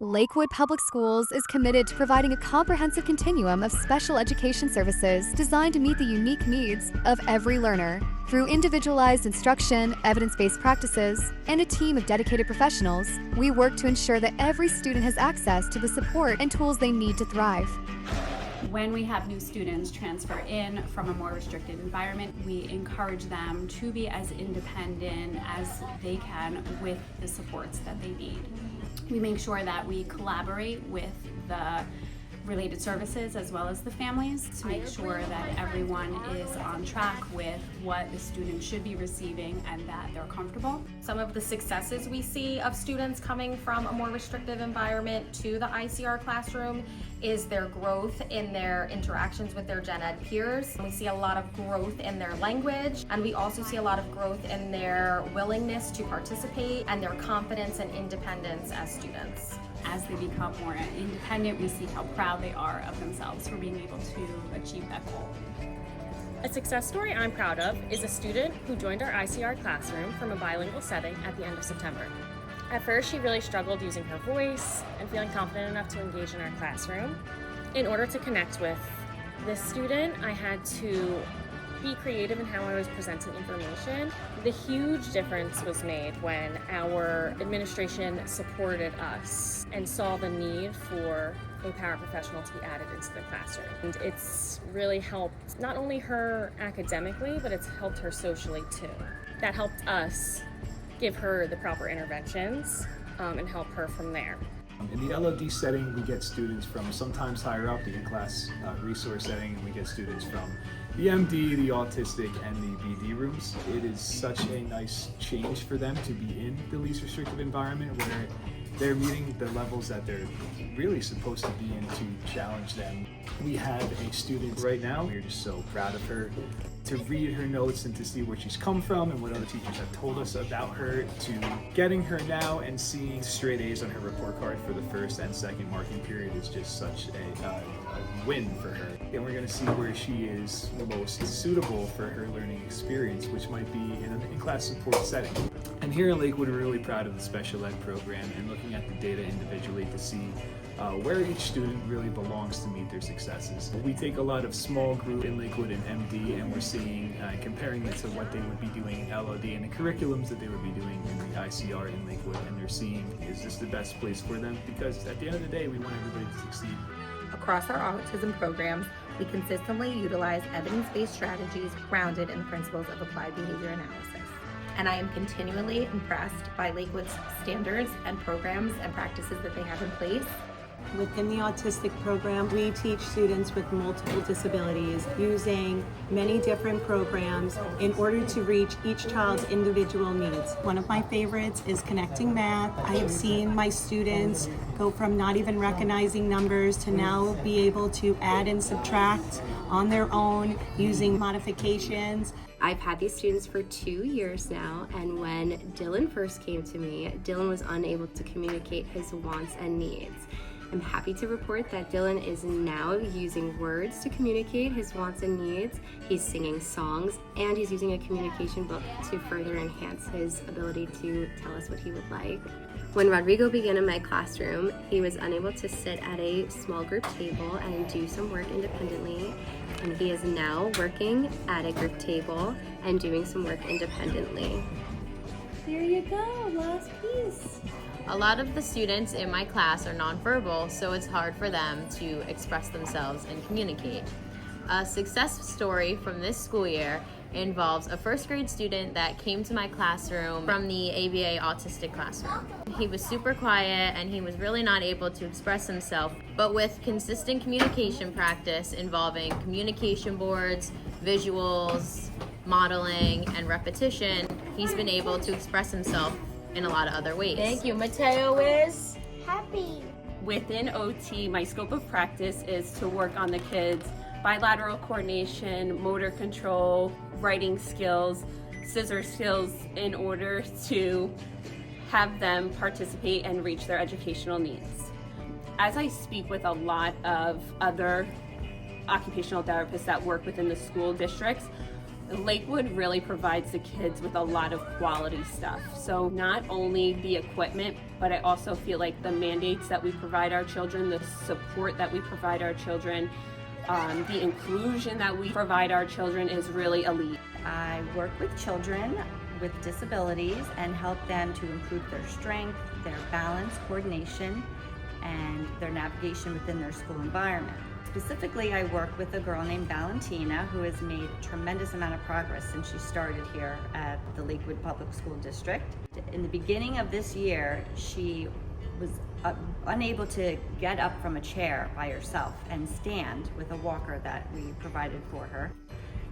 Lakewood Public Schools is committed to providing a comprehensive continuum of special education services designed to meet the unique needs of every learner. Through individualized instruction, evidence-based practices, and a team of dedicated professionals, we work to ensure that every student has access to the support and tools they need to thrive. When we have new students transfer in from a more restricted environment, we encourage them to be as independent as they can with the supports that they need. We make sure that we collaborate with the related services as well as the families to make sure that everyone is on track with what the student should be receiving and that they're comfortable. Some of the successes we see of students coming from a more restrictive environment to the ICR classroom is their growth in their interactions with their gen ed peers. We see a lot of growth in their language, and we also see a lot of growth in their willingness to participate and their confidence and independence as students. As they become more independent, we see how proud they are of themselves for being able to achieve that goal. A success story I'm proud of is a student who joined our ICR classroom from a bilingual setting at the end of September. At first, she really struggled using her voice and feeling confident enough to engage in our classroom. In order to connect with this student, I had to be creative in how I was presenting information. The huge difference was made when our administration supported us and saw the need for a paraprofessional to be added into the classroom. And it's really helped not only her academically, but it's helped her socially too. That helped us give her the proper interventions and help her from there. In the LOD setting, we get students from sometimes higher up, the in-class resource setting, and we get students from the MD, the autistic, and the BD rooms. It is such a nice change for them to be in the least restrictive environment where they're meeting the levels that they're really supposed to be in to challenge them. We have a student right now, we're just so proud of her, to read her notes and to see where she's come from and what other teachers have told us about her, to getting her now and seeing straight A's on her report card for the first and second marking period is just such a win for her. And we're going to see where she is most suitable for her learning experience, which might be in an in-class support setting. And here in Lakewood, we're really proud of the special ed program and looking at the data individually to see where each student really belongs to meet their successes. We take a lot of small group in Lakewood and MD, and we're seeing, comparing it to what they would be doing in LOD and the curriculums that they would be doing in the ICR in Lakewood, and they're seeing, is this the best place for them? Because at the end of the day, we want everybody to succeed. Across our autism programs, we consistently utilize evidence-based strategies grounded in the principles of applied behavior analysis. And I am continually impressed by Lakewood's standards and programs and practices that they have in place. Within the autistic program, we teach students with multiple disabilities using many different programs in order to reach each child's individual needs. One of my favorites is connecting math. I have seen my students go from not even recognizing numbers to now be able to add and subtract on their own using modifications. I've had these students for 2 years now, and when Dylan first came to me, Dylan was unable to communicate his wants and needs. I'm happy to report that Dylan is now using words to communicate his wants and needs. He's singing songs, and he's using a communication book to further enhance his ability to tell us what he would like. When Rodrigo began in my classroom, he was unable to sit at a small group table and do some work independently, and he is now working at a group table and doing some work independently. Here you go, last piece. A lot of the students in my class are nonverbal, so it's hard for them to express themselves and communicate. A success story from this school year involves a first grade student that came to my classroom from the ABA autistic classroom. He was super quiet and he was really not able to express himself, but with consistent communication practice involving communication boards, visuals, modeling, and repetition, he's been able to express himself in a lot of other ways. Thank you. Mateo is happy. Within OT, my scope of practice is to work on the kids' bilateral coordination, motor control, writing skills, scissor skills in order to have them participate and reach their educational needs. As I speak with a lot of other occupational therapists that work within the school districts, Lakewood really provides the kids with a lot of quality stuff. So not only the equipment, but I also feel like the mandates that we provide our children, the support that we provide our children, the inclusion that we provide our children is really elite. I work with children with disabilities and help them to improve their strength, their balance, coordination, and their navigation within their school environment. Specifically, I work with a girl named Valentina who has made a tremendous amount of progress since she started here at the Lakewood Public School District. In the beginning of this year, she was unable to get up from a chair by herself and stand with a walker that we provided for her.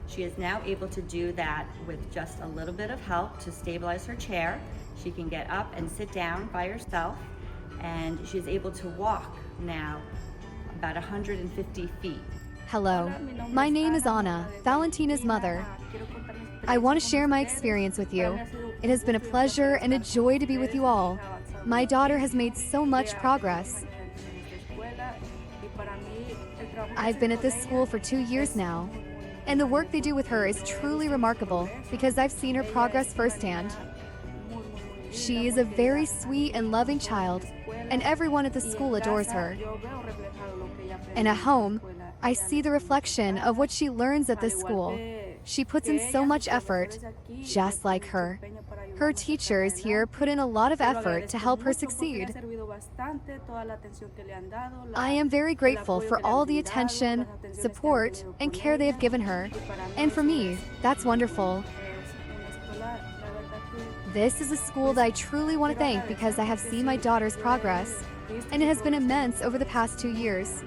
She is now able to do that with just a little bit of help to stabilize her chair. She can get up and sit down by herself, and she's able to walk now about 150 feet. Hello, my name is Anna, Valentina's mother. I want to share my experience with you. It has been a pleasure and a joy to be with you all. My daughter has made so much progress. I've been at this school for 2 years now, and the work they do with her is truly remarkable because I've seen her progress firsthand. She is a very sweet and loving child, and everyone at the school adores her. And at home, I see the reflection of what she learns at this school. She puts in so much effort, just like her. Her teachers here put in a lot of effort to help her succeed. I am very grateful for all the attention, support, and care they have given her. And for me, that's wonderful. This is a school that I truly want to thank because I have seen my daughter's progress, and it has been immense over the past 2 years.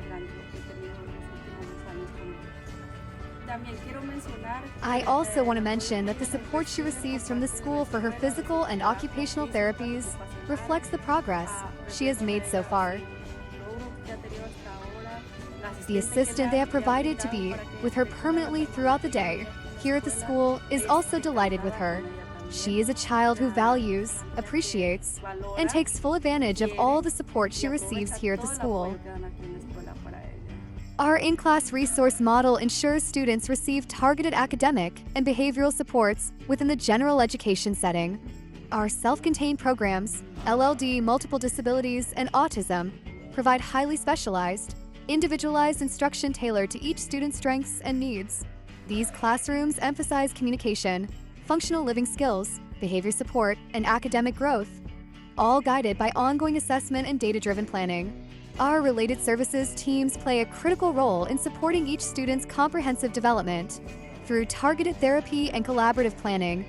I also want to mention that the support she receives from the school for her physical and occupational therapies reflects the progress she has made so far. The assistant they have provided to be with her permanently throughout the day here at the school is also delighted with her. She is a child who values, appreciates, and takes full advantage of all the support she receives here at the school. Our in-class resource model ensures students receive targeted academic and behavioral supports within the general education setting. Our self-contained programs, LLD, multiple disabilities, and autism, provide highly specialized, individualized instruction tailored to each student's strengths and needs. These classrooms emphasize communication, functional living skills, behavior support, and academic growth, all guided by ongoing assessment and data-driven planning. Our related services teams play a critical role in supporting each student's comprehensive development. Through targeted therapy and collaborative planning,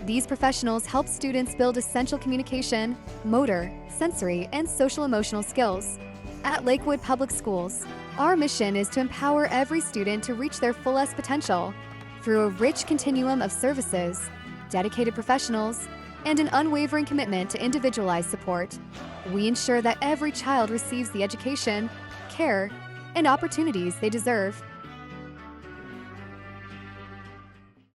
these professionals help students build essential communication, motor, sensory, and social-emotional skills. At Lakewood Public Schools, our mission is to empower every student to reach their fullest potential through a rich continuum of services, dedicated professionals, and an unwavering commitment to individualized support. We ensure that every child receives the education, care, and opportunities they deserve.